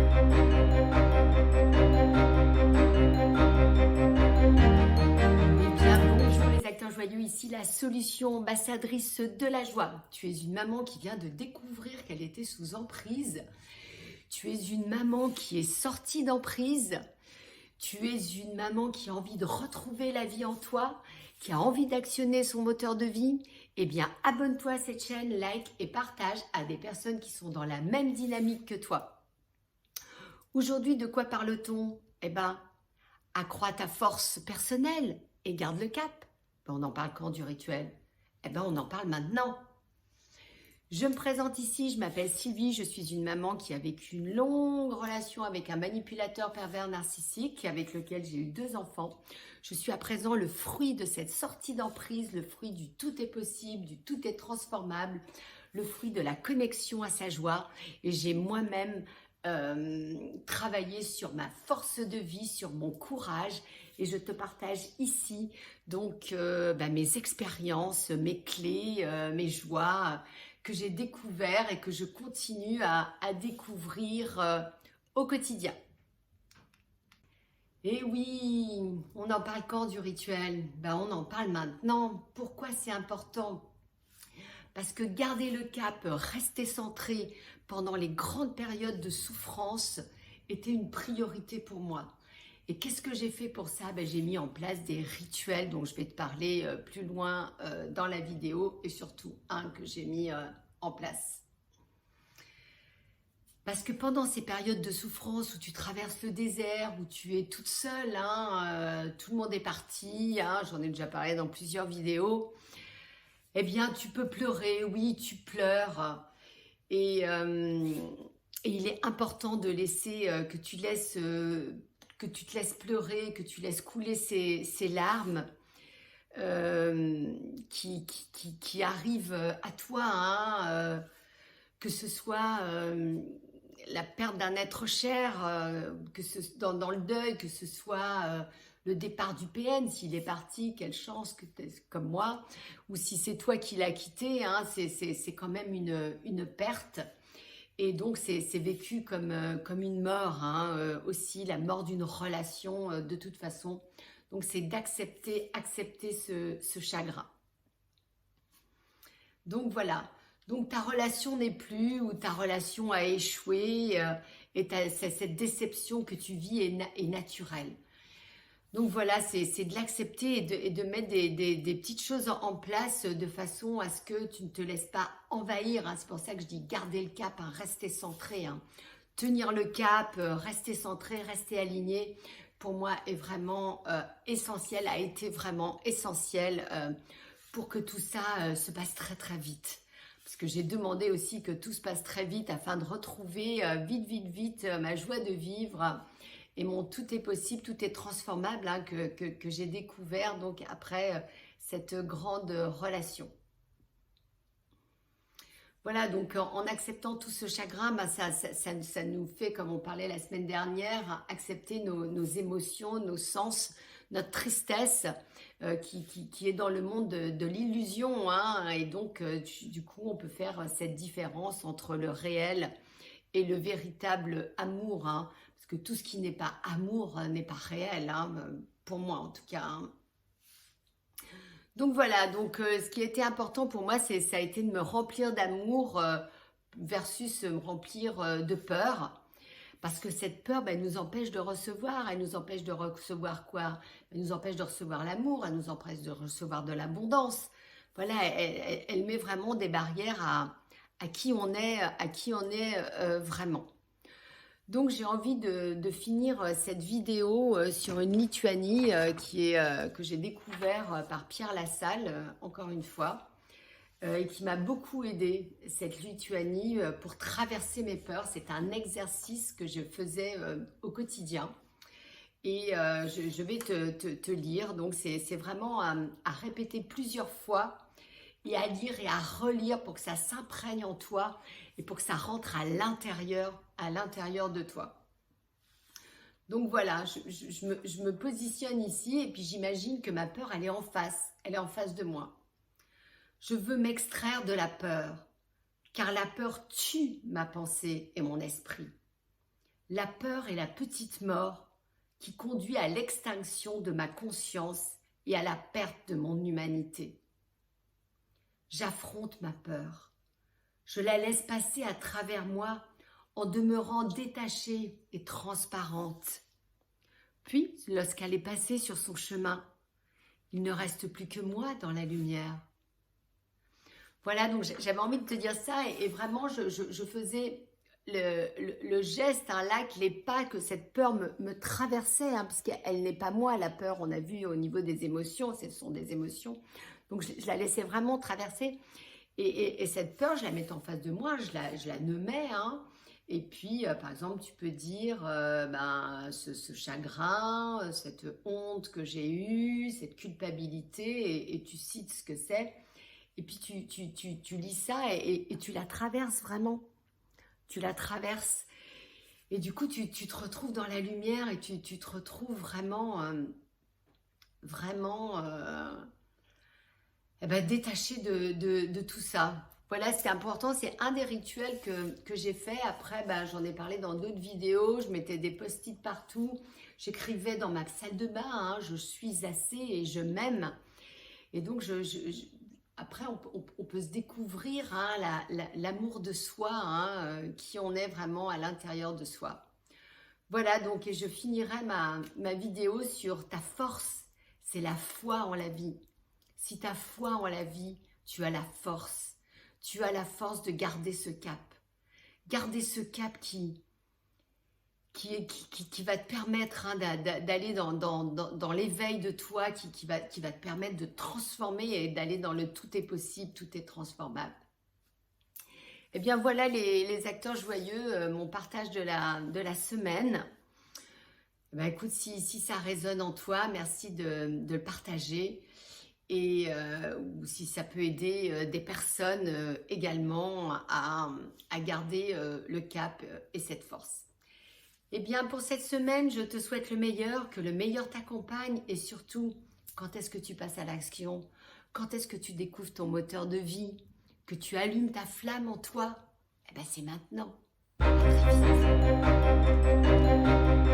Eh bien, bonjour les acteurs joyeux, ici la solution ambassadrice de la joie. Tu es une maman qui vient de découvrir qu'elle était sous emprise. Tu es une maman qui est sortie d'emprise. Tu es une maman qui a envie de retrouver la vie en toi, qui a envie d'actionner son moteur de vie. Eh bien, abonne-toi à cette chaîne, like et partage à des personnes qui sont dans la même dynamique que toi. Aujourd'hui, de quoi parle-t-on? Eh bien, accrois ta force personnelle et garde le cap. Ben, on en parle quand du rituel? Eh bien, on en parle maintenant. Je me présente ici, je m'appelle Sylvie, je suis une maman qui a vécu une longue relation avec un manipulateur pervers narcissique avec lequel j'ai eu 2 enfants. Je suis à présent le fruit de cette sortie d'emprise, le fruit du tout est possible, du tout est transformable, le fruit de la connexion à sa joie. Et j'ai moi-même travaillé sur ma force de vie, sur mon courage. Et je te partage ici donc mes expériences, mes clés, mes joies que j'ai découvert et que je continue à découvrir au quotidien. Et oui, on en parle quand du rituel? Ben, on en parle maintenant. Pourquoi c'est important? Parce que garder le cap, rester centré pendant les grandes périodes de souffrance était une priorité pour moi. Et qu'est-ce que j'ai fait pour ça? Ben, j'ai mis en place des rituels dont je vais te parler plus loin dans la vidéo et surtout un que j'ai mis en place. Parce que pendant ces périodes de souffrance où tu traverses le désert, où tu es toute seule, tout le monde est parti, j'en ai déjà parlé dans plusieurs vidéos, eh bien tu peux pleurer, oui tu pleures. Et il est important de laisser, que tu te laisses pleurer, que tu laisses couler ces larmes qui arrivent à toi, que ce soit la perte d'un être cher, dans le deuil, que ce soit le départ du PN, s'il est parti, quelle chance que tu es comme moi, ou si c'est toi qui l'as quitté, c'est quand même une perte. Et donc, c'est vécu comme une mort, aussi la mort d'une relation de toute façon. Donc, c'est accepter ce chagrin. Donc, voilà. Donc, ta relation n'est plus ou ta relation a échoué et cette déception que tu vis est naturelle. Donc voilà, c'est de l'accepter et de mettre des petites choses en place de façon à ce que tu ne te laisses pas envahir. C'est pour ça que je dis garder le cap, rester centré. Tenir le cap, rester centré, rester aligné, pour moi est vraiment essentiel, a été vraiment essentiel pour que tout ça se passe très très vite. Parce que j'ai demandé aussi que tout se passe très vite afin de retrouver vite ma joie de vivre et mon tout est possible, tout est transformable que j'ai découvert donc après cette grande relation. Voilà, donc en acceptant tout ce chagrin, ça nous fait, comme on parlait la semaine dernière, accepter nos émotions, nos sens, notre tristesse qui est dans le monde de l'illusion. Et donc, du coup, on peut faire cette différence entre le réel et le véritable amour. Parce que tout ce qui n'est pas amour n'est pas réel, pour moi en tout cas. Donc voilà, donc ce qui était important pour moi, ça a été de me remplir d'amour versus me remplir de peur. Parce que cette peur, elle nous empêche de recevoir. Elle nous empêche de recevoir quoi? Elle nous empêche de recevoir l'amour, elle nous empêche de recevoir de l'abondance. Voilà, elle met vraiment des barrières à qui on est vraiment. Donc j'ai envie de finir cette vidéo sur une Lituanie que j'ai découvert par Pierre Lassalle, encore une fois, et qui m'a beaucoup aidée, cette Lituanie, pour traverser mes peurs. C'est un exercice que je faisais au quotidien. Et je vais te lire, donc c'est vraiment à répéter plusieurs fois et à lire et à relire pour que ça s'imprègne en toi et pour que ça rentre à l'intérieur de toi. Donc voilà, je me positionne ici et puis j'imagine que ma peur, elle est en face de moi. Je veux m'extraire de la peur, car la peur tue ma pensée et mon esprit. La peur est la petite mort qui conduit à l'extinction de ma conscience et à la perte de mon humanité. J'affronte ma peur. Je la laisse passer à travers moi en demeurant détachée et transparente. Puis, lorsqu'elle est passée sur son chemin, il ne reste plus que moi dans la lumière. Voilà, donc j'avais envie de te dire ça et vraiment je faisais le geste, hein, là, que les pas, que cette peur me traversait, hein, parce qu'elle n'est pas moi, la peur, on a vu au niveau des émotions, ce sont des émotions. Donc je la laissais vraiment traverser et cette peur, je la mettais en face de moi, je la nommais, hein. Et puis, par exemple, tu peux dire ce chagrin, cette honte que j'ai eue, cette culpabilité, et tu cites ce que c'est. Et puis, tu lis ça et tu la traverses vraiment. Tu la traverses. Et du coup, tu te retrouves dans la lumière et tu te retrouves vraiment, détaché de tout ça. Voilà, c'est important, c'est un des rituels que j'ai fait. Après, j'en ai parlé dans d'autres vidéos, je mettais des post-it partout, j'écrivais dans ma salle de bain, hein, je suis assez et je m'aime. Et donc, après, on peut se découvrir, hein, l'amour de soi, hein, qui on est vraiment à l'intérieur de soi. Voilà, donc, et je finirai ma vidéo sur ta force, c'est la foi en la vie. Si tu as foi en la vie, tu as la force. Tu as la force de garder ce cap. Garder ce cap qui va te permettre, hein, d'aller dans l'éveil de toi, qui va te permettre de transformer et d'aller dans le tout est possible, tout est transformable. Eh bien voilà les acteurs joyeux, mon partage de la semaine. Écoute, si ça résonne en toi, merci de le partager. Et ou si ça peut aider des personnes également à garder le cap et cette force. Eh bien, pour cette semaine, je te souhaite le meilleur, que le meilleur t'accompagne et surtout, quand est-ce que tu passes à l'action? Quand est-ce que tu découvres ton moteur de vie? Que tu allumes ta flamme en toi? Eh bien, c'est maintenant. À très vite.